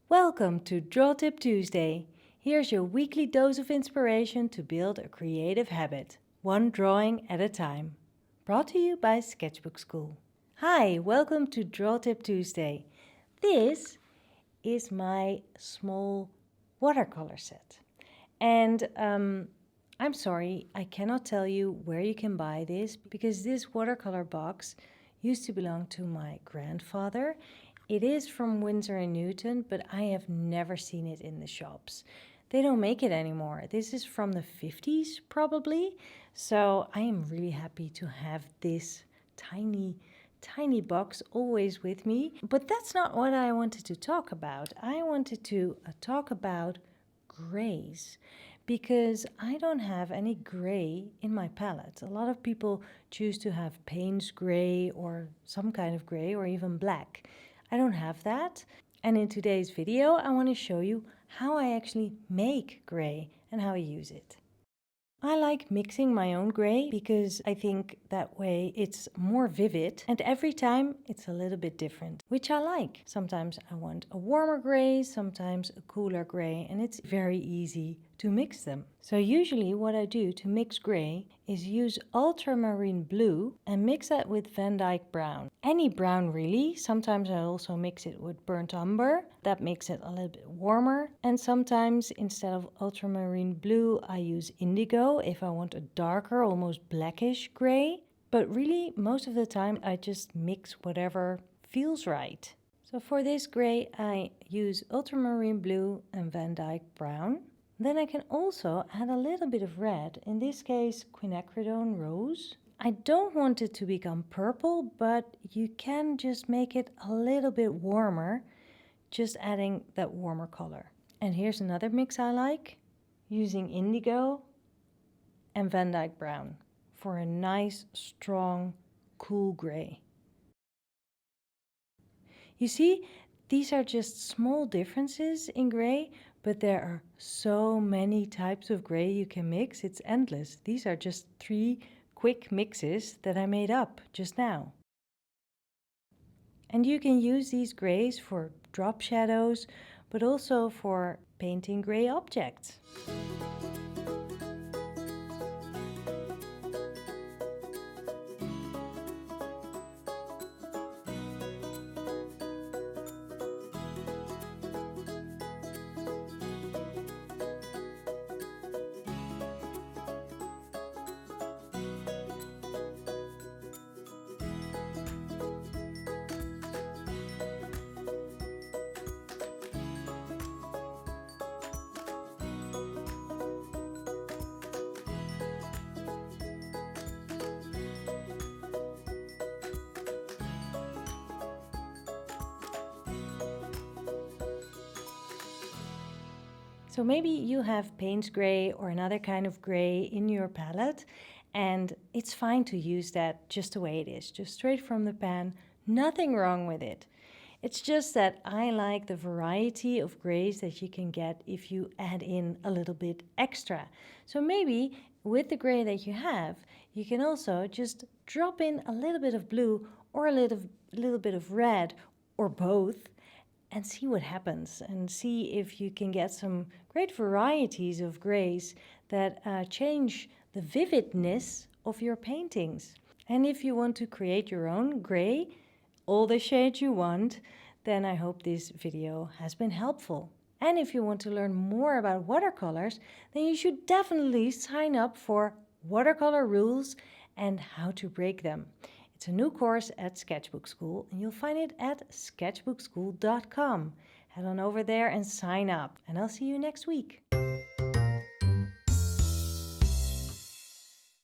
Welcome to Draw Tip Tuesday. Here's your weekly dose of inspiration to build a creative habit, one drawing at a time. Brought to you by Sketchbook School. Hi, welcome to Draw Tip Tuesday. This is my small watercolor set. And I'm sorry, I cannot tell you where you can buy this because this watercolor box used to belong to my grandfather. It is from Winsor & Newton, but I have never seen it in the shops. They don't make it anymore. This is from the 50s probably. So I am really happy to have this tiny box always with me. But that's not what I wanted to talk about. I wanted to talk about grays because I don't have any gray in my palette. A lot of people choose to have Paynes Gray or some kind of gray or even black. I don't have that. And in today's video, I want to show you how I actually make gray and how I use it. I like mixing my own gray because I think that way it's more vivid and every time it's a little bit different, which I like. Sometimes I want a warmer gray, sometimes a cooler gray, and it's very easy to mix them. So usually what I do to mix gray is use ultramarine blue and mix that with Van Dyke brown. Any brown really. Sometimes I also mix it with burnt umber. That makes it a little bit warmer. And sometimes instead of ultramarine blue, I use indigo if I want a darker, almost blackish gray. But really, most of the time I just mix whatever feels right. So for this gray, I use ultramarine blue and Van Dyke brown. Then I can also add a little bit of red, in this case quinacridone rose. I don't want it to become purple, but you can just make it a little bit warmer, just adding that warmer color. And here's another mix I like, using indigo and Van Dyke brown for a nice, strong, cool gray. You see, these are just small differences in gray, but there are so many types of gray you can mix, it's endless. These are just 3 quick mixes that I made up just now. And you can use these grays for drop shadows, but also for painting gray objects. So maybe you have Paynes Gray or another kind of gray in your palette, and it's fine to use that just the way it is, just straight from the pan, nothing wrong with it. It's just that I like the variety of grays that you can get if you add in a little bit extra. So maybe with the gray that you have, you can also just drop in a little bit of blue or a little bit of red or both, and see what happens and see if you can get some great varieties of grays that change the vividness of your paintings. And if you want to create your own gray, all the shades you want, then I hope this video has been helpful. And if you want to learn more about watercolors, then you should definitely sign up for Watercolor Rules and How to Break Them. It's a new course at Sketchbook School, and you'll find it at sketchbookschool.com. Head on over there and sign up, and I'll see you next week.